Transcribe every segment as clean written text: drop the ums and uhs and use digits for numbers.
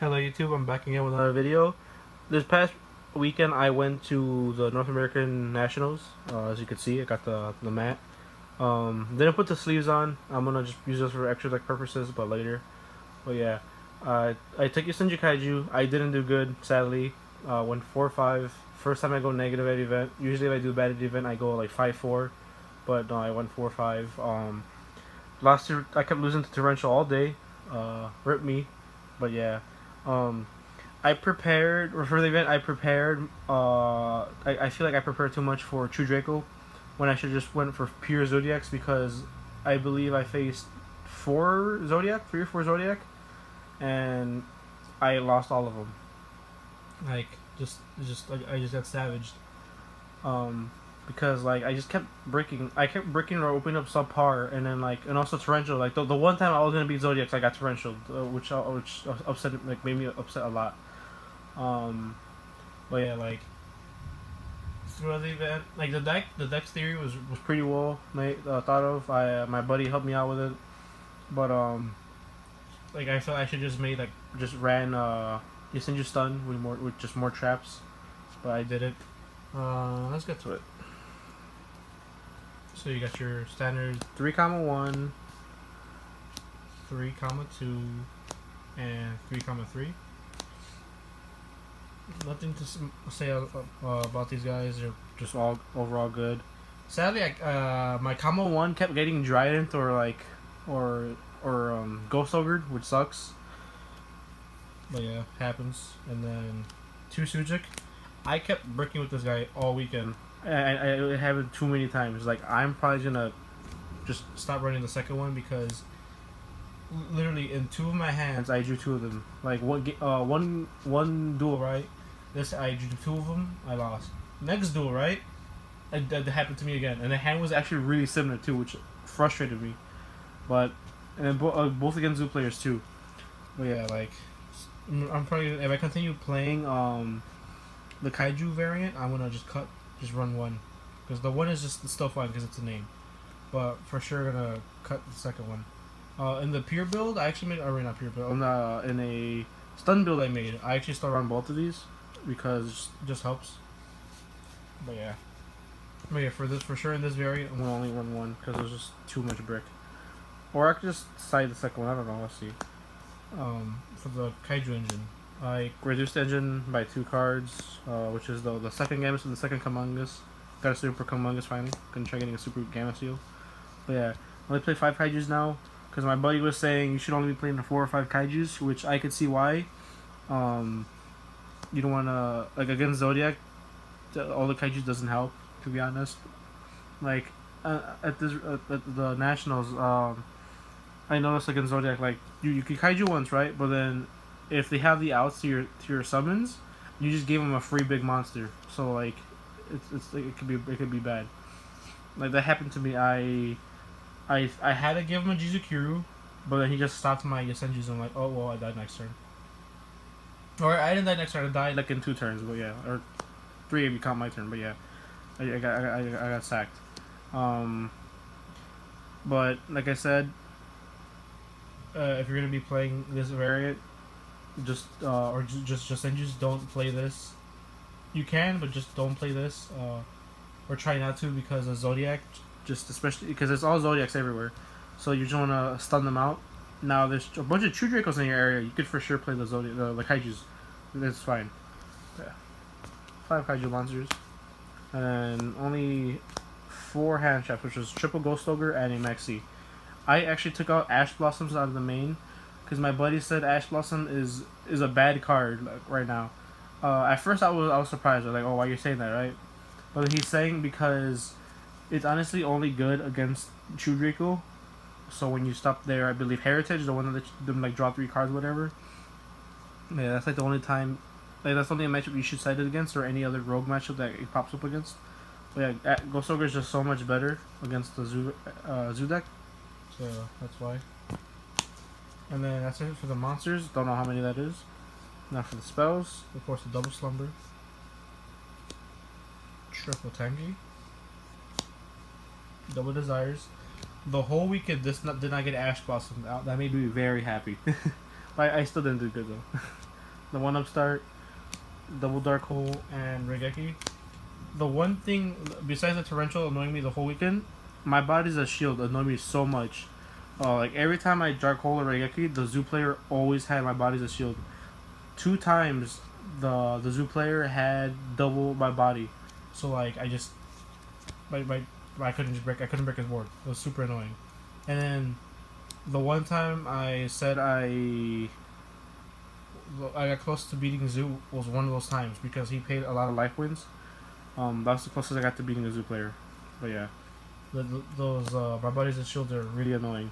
Hello YouTube, I'm back again with another video. This past weekend I went to the North American Nationals. As you can see, I got the mat. Didn't put the sleeves on. I'm gonna just use this for extra deck purposes, but later. But yeah, I took Yosenju Kaiju. I didn't do good, sadly. Went 4-5. First time I go negative at event. Usually if I do bad at event, I go like 5-4. But no, I went 4-5. Last year I kept losing to Torrential all day. Rip me. But yeah. Um, I prepared for the event. I prepared. I feel like I prepared too much for True Draco, when I should just went for pure Zodiacs because I believe I faced 3 or 4 Zodiac, and I lost all of them. Like I just got savaged. Um, because like I just kept breaking. I kept breaking or opening up subpar, and then and also torrential. Like the one time I was gonna beat Zodiacs, I got torrential, which upset, like made me upset a lot. Um, but yeah, like throughout the event, like the deck's theory was pretty well made, thought of. My buddy helped me out with it, but like I felt I should just ran Yosenju stun with just more traps, but I did it. Let's get to it. So you got your standard 3-1, 3-2, and 3-3. Nothing to say about these guys. They're just all overall good. Sadly, my combo 1 kept getting Trident or Ghost Ogre, which sucks. But yeah, happens. And then 2 Sujuk. I kept bricking with this guy all weekend. I have it too many times. Like I'm probably gonna just stop running the second one because literally in 2 of my hands I drew 2 of them. Like one duel, right? This I drew 2 of them. I lost. Next duel, right? That happened to me again, and the hand was actually really similar too, which frustrated me. But and then both against Zoo players too. But yeah, like I'm probably, if I continue playing the Kaiju variant, I'm gonna just run 1, because the 1 is just still fine because it's a name, but for sure gonna cut the second one. In the pure build, I actually made, or not pure build, in a stun build I made, I actually still run both of these because it just helps. But yeah, for sure in this variant, I'm gonna only run 1 because there's just too much brick. Or I could just side the second one. I don't know. Let's see. For the Kaiju engine, I reduced the engine by 2 cards, which is the second Gamma and the second Kamungus. Got a super Kamungus finally. Gonna try getting a super Gamma Seal. But yeah, I only play 5 Kaijus now because my buddy was saying you should only be playing the 4 or 5 Kaijus, which I could see why. You don't wanna, like, against Zodiac, all the Kaijus doesn't help, to be honest. Like at the Nationals, I noticed against Zodiac, like you can Kaiju once, right? But then if they have the outs to your summons, you just gave them a free big monster. So like it could be bad. Like that happened to me. I had to give him a Jizukuru, but then he just stopped my Yosenjus. And I'm like, oh well, I died next turn. Or I didn't die next turn. I died like in 2 turns. But yeah, or 3 if you count my turn. But yeah, I got sacked. But like I said, if you're gonna be playing this variant, just don't play this. You can, but just don't play this, or try not to, because of Zodiac. Just especially because it's all Zodiacs everywhere, so you just wanna stun them out. Now there's a bunch of True Dracos in your area. You could for sure play the Zodiac, the Kaijus. That's fine. Yeah. 5 Kaiju monsters, and only 4 hand traps, which was triple Ghost Ogre and a Maxi. I actually took out Ash Blossoms out of the main because my buddy said Ash Blossom is a bad card, like, right now. At first I was surprised. I was like, oh, why you're saying that, right? But he's saying because it's honestly only good against True Draco. So when you stop there, I believe Heritage, the one that them like draw 3 cards, whatever. Yeah, that's like the only time. Like that's only a matchup you should side it against, or any other rogue matchup that it pops up against. But yeah, Ghost Ogre is just so much better against the Zoo deck. So that's why. And then that's it for the monsters. Don't know how many that is. Now for the spells, of course, the Double Slumber, Triple Tenji, Double Desires. The whole weekend did not get Ash Blossom out. That made me very happy. But I still didn't do good though. the 1-up start, double dark hole, and Regeki. The one thing besides the torrential annoying me the whole weekend, my body's a shield annoyed me so much. Like every time I dark hole or Regeki, the zoo player always had my body's a shield. 2 times the zoo player had double my body, so like I just I couldn't break his board. It was super annoying. And then the one time I said I got close to beating Zoo was one of those times because he paid a lot of life wins. That was the closest I got to beating a Zoo player. But yeah, those my buddies and shields are really annoying.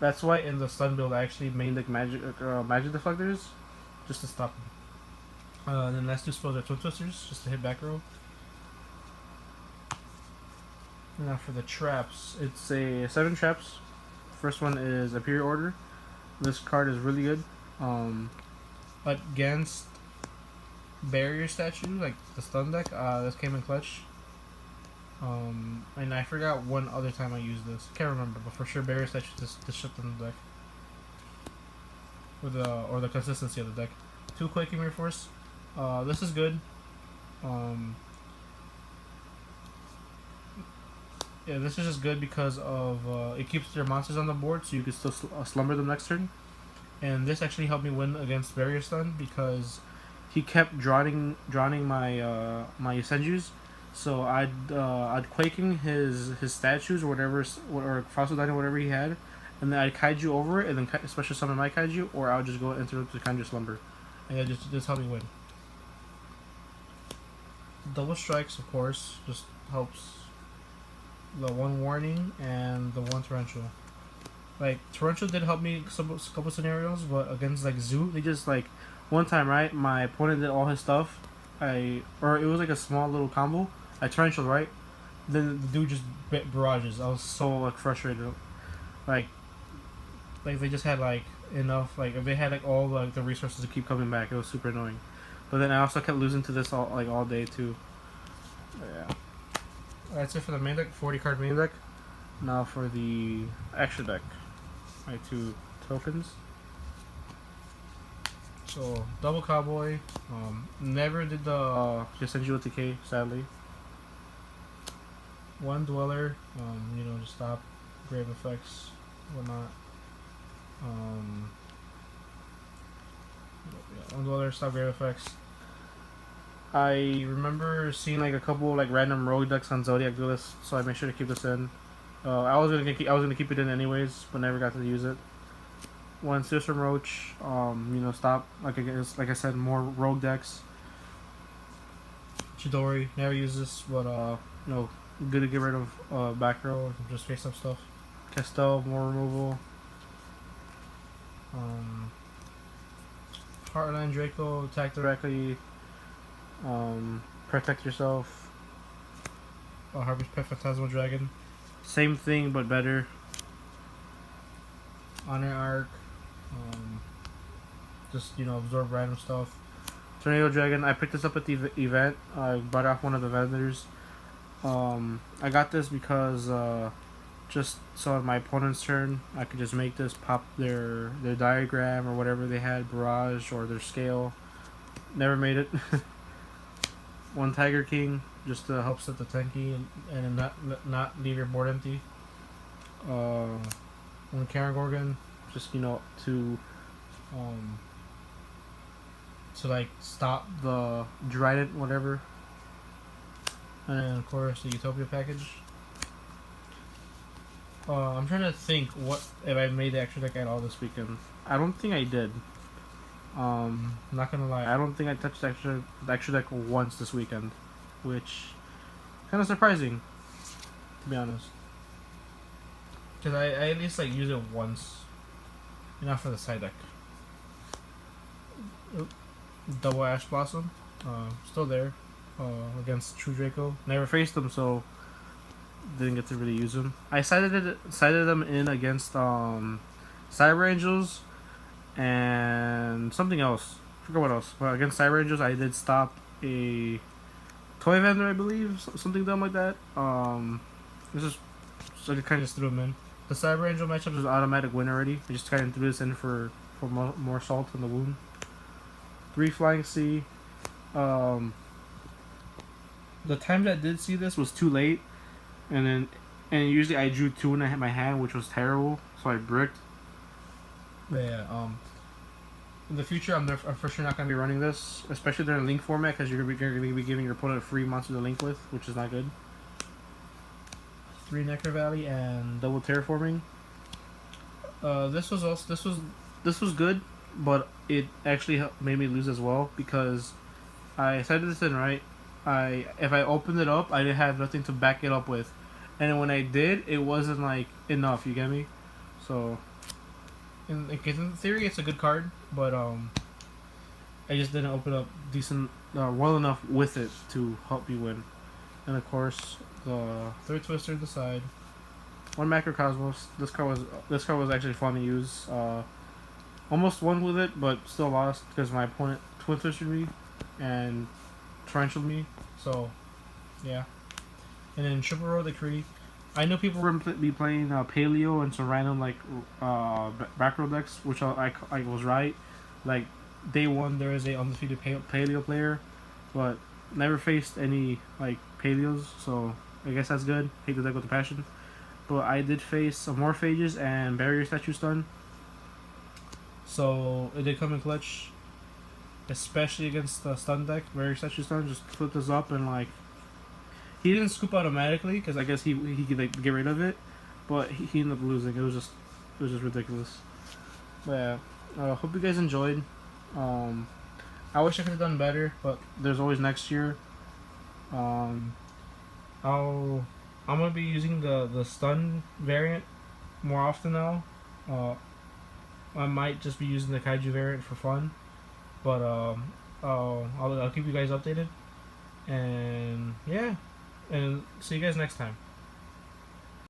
That's why in the stun build I actually made like magic deflectors just to stop them. And then last 2 spells are twin twisters just to hit back row. And now for the traps, it's a 7 traps. First one is Imperial Order. This card is really good. Against barrier statue, like the stun deck, this came in clutch. And I forgot one other time I used this. I can't remember, but for sure barrier statue to shut them the deck. With or the consistency of the deck. 2 Quaking Mirror Force. This is good. Yeah, this is just good because of it keeps their monsters on the board, so you can still slumber them next turn. And this actually helped me win against barrier stun because he kept drowning my my Yosenjus. So I'd quaking his statues or whatever, or fossil dino, whatever he had, and then I'd kaiju over it, and then special summon my kaiju, or I would just go into the kaiju slumber, and that just helped me win. Double strikes, of course, just helps. The 1 warning and the 1 torrential. Like torrential did help me a couple scenarios, but against like Zoo, they just like one time, right? My opponent did all his stuff. It was like a small little combo. I torrential, right? Then the dude just bit barrages. I was so like frustrated. Like they just had like enough. Like if they had like all like the resources to keep coming back, it was super annoying. But then I also kept losing to this all day too. But yeah. That's it for the main deck, 40 card main deck. Now for the extra deck. My 2 tokens. So, double cowboy. Never did the Yosenju Kaiju, sadly. 1 dweller, just stop grave effects, whatnot. 1 dweller, stop grave effects. I remember seeing like a couple like random rogue decks on Zodiac Duelist, so I made sure to keep this in. I was gonna keep it in anyways, but never got to use it. 1 System Roach, stop like I said, more rogue decks. Chidori, never use this, but good to get rid of back row and just face up stuff. Castel, more removal. Heartland Draco, attack directly. Protect yourself. Harvest Pet Phantasmal Dragon. Same thing but better. Honor Arc. Just absorb random stuff. Tornado Dragon. I picked this up at the event. I bought off one of the vendors. I got this because just so on my opponent's turn I could just make this pop their diagram or whatever they had, barrage or their scale. Never made it. 1 Tiger King, just to help set the tanky and not leave your board empty. 1 Karen Gorgon, just to like stop the Dryden whatever. And of course the Utopia package. I'm trying to think what if I made the extra deck at all this weekend. I don't think I did. Not gonna lie, I don't think I touched the extra deck once this weekend, which kind of surprising, to be honest. Cause I at least like use it once, enough for the side deck. Double Ash Blossom, still there, against True Draco. Never faced them, so didn't get to really use them. I sided them in against Cyber Angels. And something else. I forgot what else. But against Cyber Angels, I did stop a toy vendor, I believe. Something dumb like that. So I kind of just threw him in. The Cyber Angel matchup is an automatic win already. I just kind of threw this in for more salt in the wound. 3 Flying C. The time that I did see this was too late, and usually I drew 2 and I hit my hand, which was terrible, so I bricked. But yeah, in the future, I'm for sure not gonna be running this, especially during link format, because you're gonna be giving your opponent a free monster to link with, which is not good. 3 Nectar Valley and double terraforming. This was good, but it actually made me lose as well, because I set this in right. If I opened it up, I didn't have nothing to back it up with, and then when I did, it wasn't like enough. You get me? So, in theory, it's a good card, but I just didn't open up decent, well enough with it to help me win. And of course, the third Twister to the side. 1 Macrocosmos. This card was actually fun to use. Almost won with it, but still lost because my opponent Twin Twisted me and Tarantulas me. So, yeah. And then Triple Row Decree. I know people were be playing Paleo and some random like back row decks, which I was right. Like day 1, there is a undefeated Paleo player, but never faced any like Paleos, so I guess that's good. Hate the deck with a passion. But I did face amorphages and barrier statue stun, so it did come in clutch, especially against the stun deck. Barrier statue stun just flip this up, and like he didn't scoop automatically because I guess he could like get rid of it, but he ended up losing. It was just ridiculous. But yeah, hope you guys enjoyed. I wish I could have done better, but there's always next year. I'm gonna be using the stun variant more often now. I might just be using the kaiju variant for fun, but I'll keep you guys updated. And yeah, and see you guys next time.